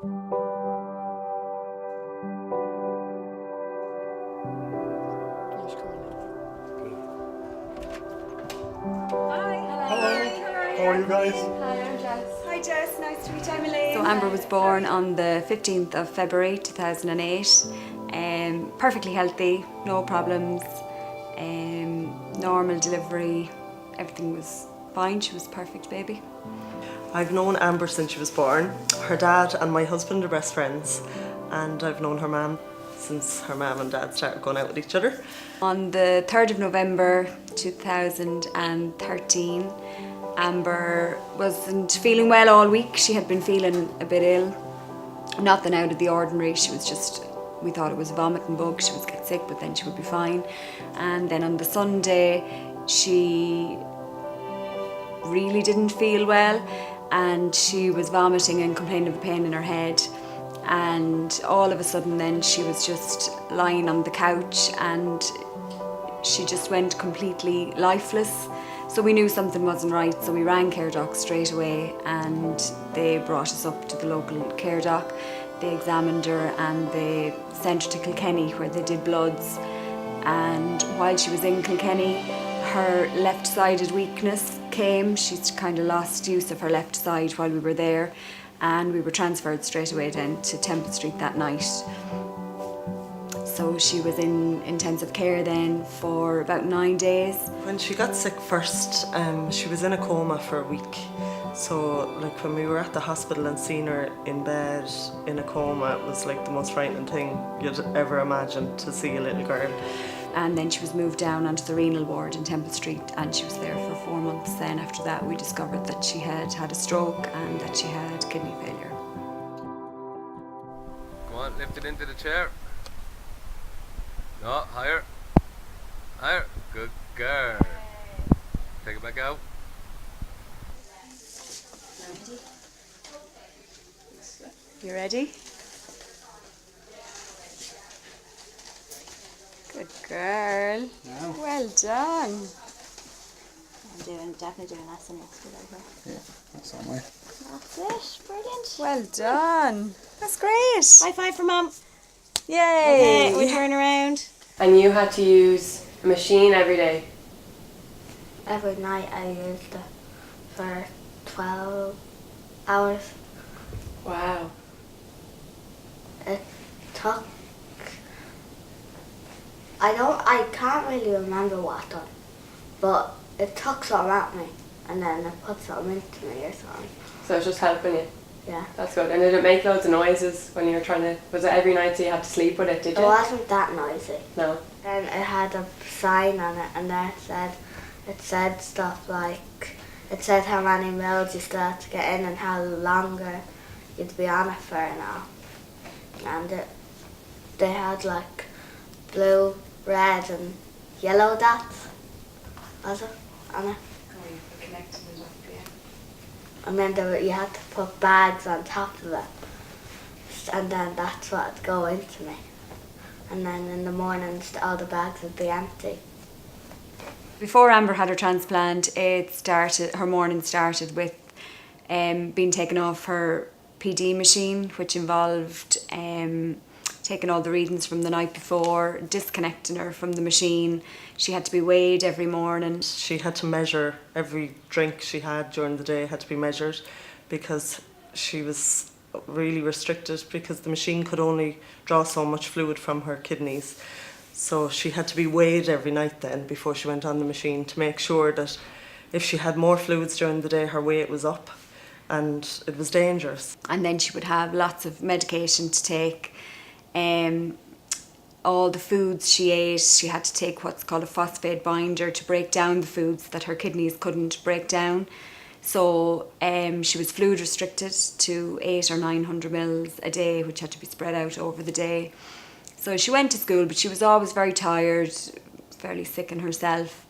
How are you guys? Hi, I'm Jess. Hi Jess, nice to meet you. I'm Elaine. So Amber was born on the 15th of February 2008. Perfectly healthy, no problems, normal delivery, everything was fine. She was a perfect baby. I've known Amber since she was born. Her dad and my husband are best friends, and I've known her mum since her mum and dad started going out with each other. On the 3rd of November 2013, Amber wasn't feeling well all week. She had been feeling a bit ill. Nothing out of the ordinary. She was just, we thought it was a vomiting bug. She was getting sick, but then she would be fine. And then on the Sunday, she really didn't feel well, and she was vomiting and complaining of pain in her head. And all of a sudden then she was just lying on the couch and she just went completely lifeless. So we knew something wasn't right, so we rang Care Doc straight away and they brought us up to the local Care Doc. They examined her and they sent her to Kilkenny where they did bloods. And while she was in Kilkenny, her left-sided weakness came. She's kind of lost use of her left side while we were there, and we were transferred straight away then to Temple Street that night. So she was in intensive care then for about 9 days. When she got sick first, she was in a coma for a week. So like when we were at the hospital and seeing her in bed in a coma, it was like the most frightening thing you'd ever imagine, to see a little girl. And then she was moved down onto the renal ward in Temple Street, and she was there for 4 months. Then after that we discovered that she had had a stroke and that she had kidney failure. Go on, lift it into the chair. No, higher. Higher. Good girl. Take it back out. You ready? Good girl. Yeah. Well done. I'm definitely doing that some yesterday. Yeah, that's on way. That's it, brilliant. Well done. That's great. High five for Mum. Yay. Okay, we turn around. And you had to use a machine every day? Every night I used it for 12 hours. Wow. It took, I can't really remember what done, but it took something at me and then it put something into me or something. So it's just helping you? Yeah. That's good. And did it make loads of noises when you were trying to, was it every night so you had to sleep with it, did It you? wasn't that noisy. No. And it had a sign on it and there it said stuff like, it said how many mils you still had to get in and how longer you'd be on it for and all. And they had like blue, red and yellow dots, was it, on it? And then you had to put bags on top of it, and then that's what would go into me. And then in the mornings all the bags would be empty. Before Amber had her transplant, her morning started with being taken off her PD machine, which involved taking all the readings from the night before, disconnecting her from the machine. She had to be weighed every morning. She had to measure every drink she had during the day, had to be measured, because she was really restricted because the machine could only draw so much fluid from her kidneys. So she had to be weighed every night then before she went on the machine to make sure that if she had more fluids during the day, her weight was up, and it was dangerous. And then she would have lots of medication to take. All the foods she ate, she had to take what's called a phosphate binder to break down the foods that her kidneys couldn't break down. So she was fluid restricted to 800 or 900 mils a day, which had to be spread out over the day. So she went to school, but she was always very tired, fairly sick in herself,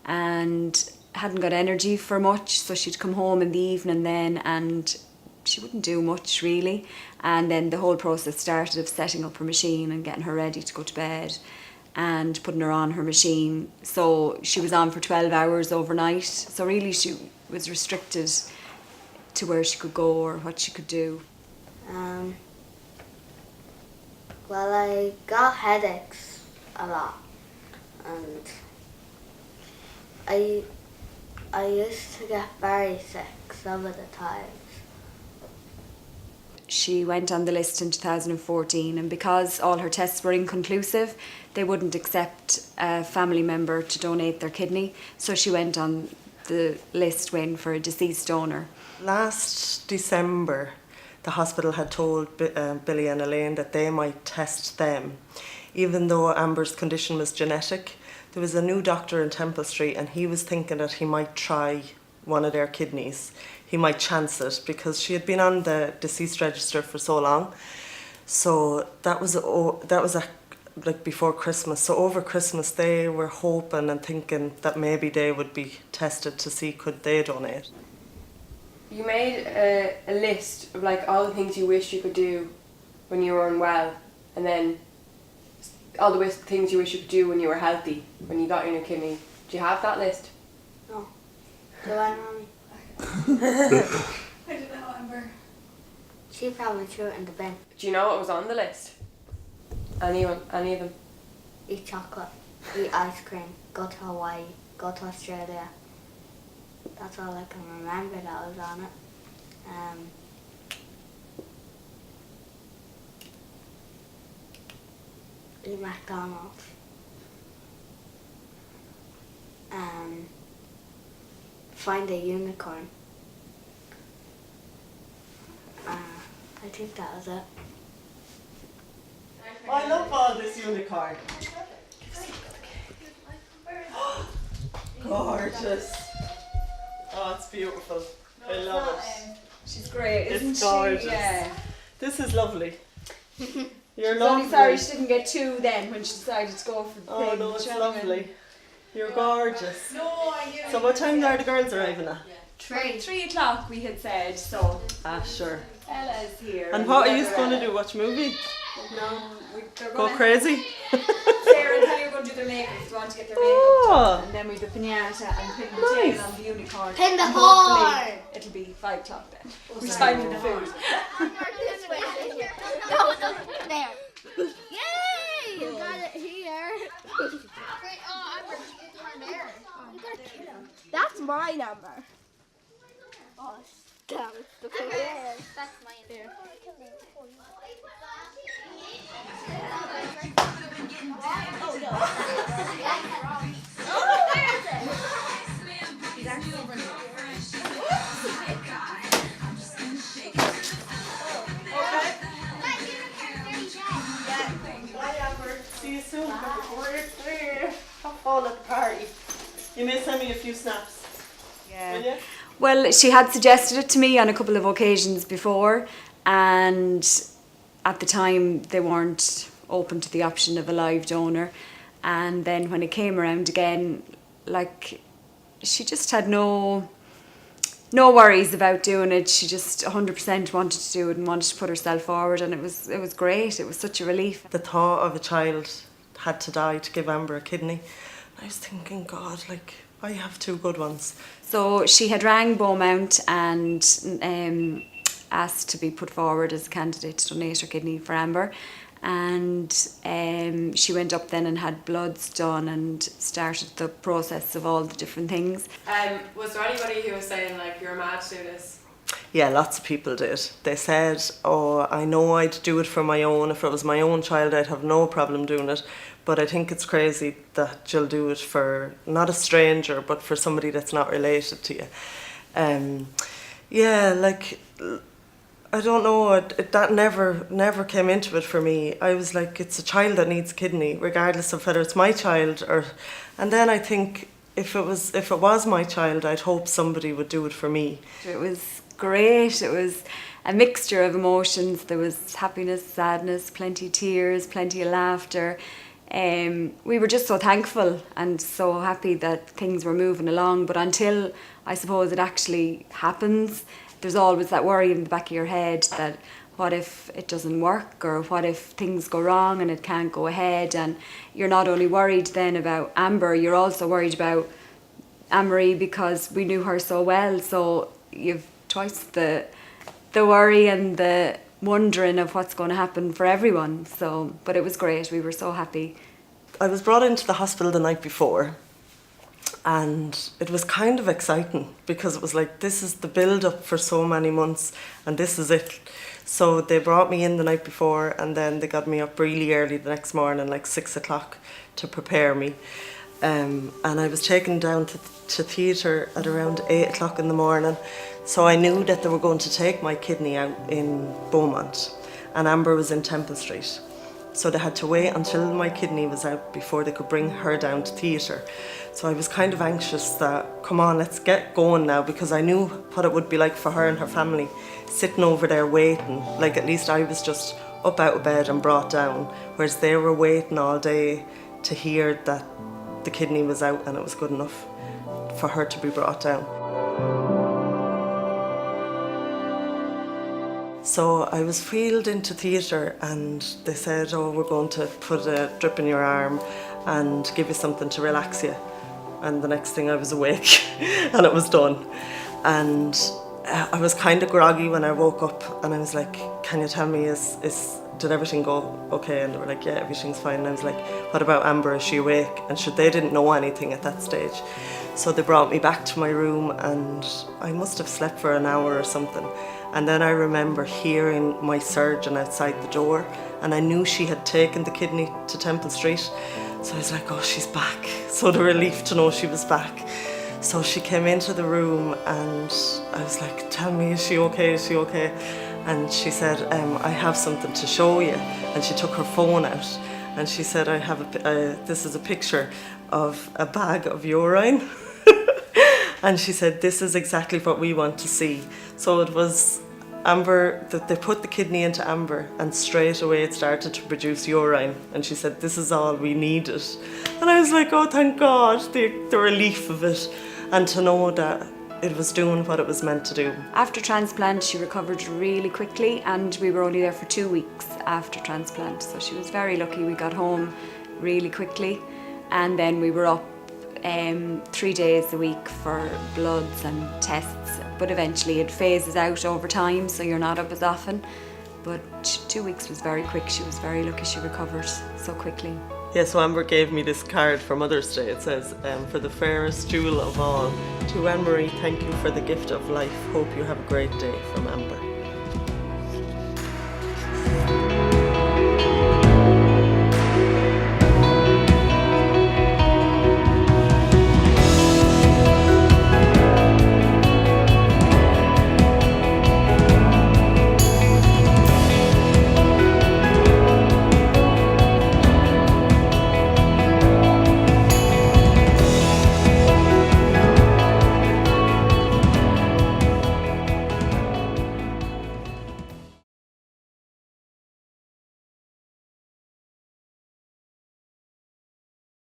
and hadn't got energy for much. So she'd come home in the evening then, and she wouldn't do much really. And then the whole process started of setting up her machine and getting her ready to go to bed and putting her on her machine. So she was on for 12 hours overnight. So really she was restricted to where she could go or what she could do. Um, well, I got headaches a lot, and I used to get very sick some of the times. She went on the list in 2014, and because all her tests were inconclusive, they wouldn't accept a family member to donate their kidney, so she went on the list waiting for a deceased donor. Last December, the hospital had told Billy and Elaine that they might test them. Even though Amber's condition was genetic, there was a new doctor in Temple Street and he was thinking that he might try one of their kidneys. He might chance it because she had been on the deceased register for so long. So that was like before Christmas. So over Christmas they were hoping and thinking that maybe they would be tested to see could they donate. You made a list of like all the things you wish you could do when you were unwell, and then all the things you wish you could do when you were healthy, when you got your new kidney. Do you have that list? No. Do I, Mommy? I don't know, Amber. She probably threw it in the bin. Do you know what was on the list? Any of them? Eat chocolate, eat ice cream, go to Hawaii, go to Australia. That's all I can remember that was on it. Eat McDonald's. Find a unicorn. I think that was it. I love all this unicorn. Gorgeous. Oh, it's beautiful. I love it. She's great, isn't It's gorgeous. she? Yeah. This is lovely. You're I'm lovely. only sorry she didn't get two then when she decided to go for the Oh thing. no, it's Do you know what I mean? lovely. You're gorgeous. No, I knew. So what time are the girls arriving at? 3 o'clock we had said, so Ah, sure. Ella's here. And what are you the other going to Ella. do? Watch a movie? No, they're Go gonna, crazy? Sarah and Kelly are going to do their makeup if they want to get their makeup Oh. done. And then we have the pinata and pin the Nice. tail on the unicorn. Pin the And hopefully horn. It'll be 5 o'clock then. We're time for the food. There. Yay! You got it here. That's my number. Oh, damn. That's mine. Bye, Amber. See you soon. Have fun at the party. You may send me a few snaps. Will you? Well, she had suggested it to me on a couple of occasions before, and at the time they weren't open to the option of a live donor. And then when it came around again, like, she just had no worries about doing it. She just 100% wanted to do it and wanted to put herself forward, and it was great. It was such a relief. The thought of a child had to die to give Amber a kidney. I was thinking, God, like, I have 2 good ones. So she had rang Beaumont and asked to be put forward as a candidate to donate her kidney for Amber. And she went up then and had bloods done and started the process of all the different things. Was there anybody who was saying like you're mad to do this? Yeah, lots of people did. They said, oh, I know I'd do it for my own. If it was my own child, I'd have no problem doing it. But I think it's crazy that you'll do it for not a stranger, but for somebody that's not related to you. Yeah, like, I don't know, that never came into it for me. I was like, it's a child that needs a kidney, regardless of whether it's my child or. And then I think if it was my child, I'd hope somebody would do it for me. It was great. It was a mixture of emotions. There was happiness, sadness, plenty of tears, plenty of laughter. We were just so thankful and so happy that things were moving along. But until, I suppose, it actually happens, there's always that worry in the back of your head that what if it doesn't work, or what if things go wrong and it can't go ahead. And you're not only worried then about Amber, you're also worried about Anne-Marie, because we knew her so well. So you've twice the worry and the wondering of what's going to happen for everyone. So, but it was great. We were so happy. I was brought into the hospital the night before, and it was kind of exciting because it was like, this is the build-up for so many months, and this is it. So they brought me in the night before, and then they got me up really early the next morning, like 6 o'clock, to prepare me. And I was taken down to theatre at around 8 o'clock in the morning. So I knew that they were going to take my kidney out in Beaumont, and Amber was in Temple Street. So they had to wait until my kidney was out before they could bring her down to theatre. So I was kind of anxious that, come on, let's get going now, because I knew what it would be like for her and her family, sitting over there waiting. Like, at least I was just up out of bed and brought down, whereas they were waiting all day to hear that the kidney was out and it was good enough for her to be brought down. So I was wheeled into theatre, and they said, oh, we're going to put a drip in your arm and give you something to relax you. And the next thing I was awake and it was done. And I was kind of groggy when I woke up, and I was like, can you tell me, did everything go okay? And they were like, yeah, everything's fine. And I was like, what about Amber, is she awake? And they didn't know anything at that stage. So they brought me back to my room, and I must have slept for an hour or something. And then I remember hearing my surgeon outside the door, and I knew she had taken the kidney to Temple Street. So I was like, oh, she's back. So the relief to know she was back. So she came into the room, and I was like, tell me, is she okay? Is she okay? And she said, I have something to show you. And she took her phone out, and she said, I have this is a picture of a bag of urine. And she said, this is exactly what we want to see. So it was Amber, that they put the kidney into Amber, and straight away it started to produce urine. And she said, this is all we needed. And I was like, oh, thank God, the relief of it. And to know that it was doing what it was meant to do. After transplant, she recovered really quickly, and we were only there for 2 weeks after transplant. So she was very lucky. We got home really quickly, and then we were up 3 days a week for bloods and tests, but eventually it phases out over time, so you're not up as often. But 2 weeks was very quick. She was very lucky she recovered so quickly. Yeah, so Amber gave me this card for Mother's Day. It says, for the fairest jewel of all, to Anne-Marie, thank you for the gift of life. Hope you have a great day, from Amber.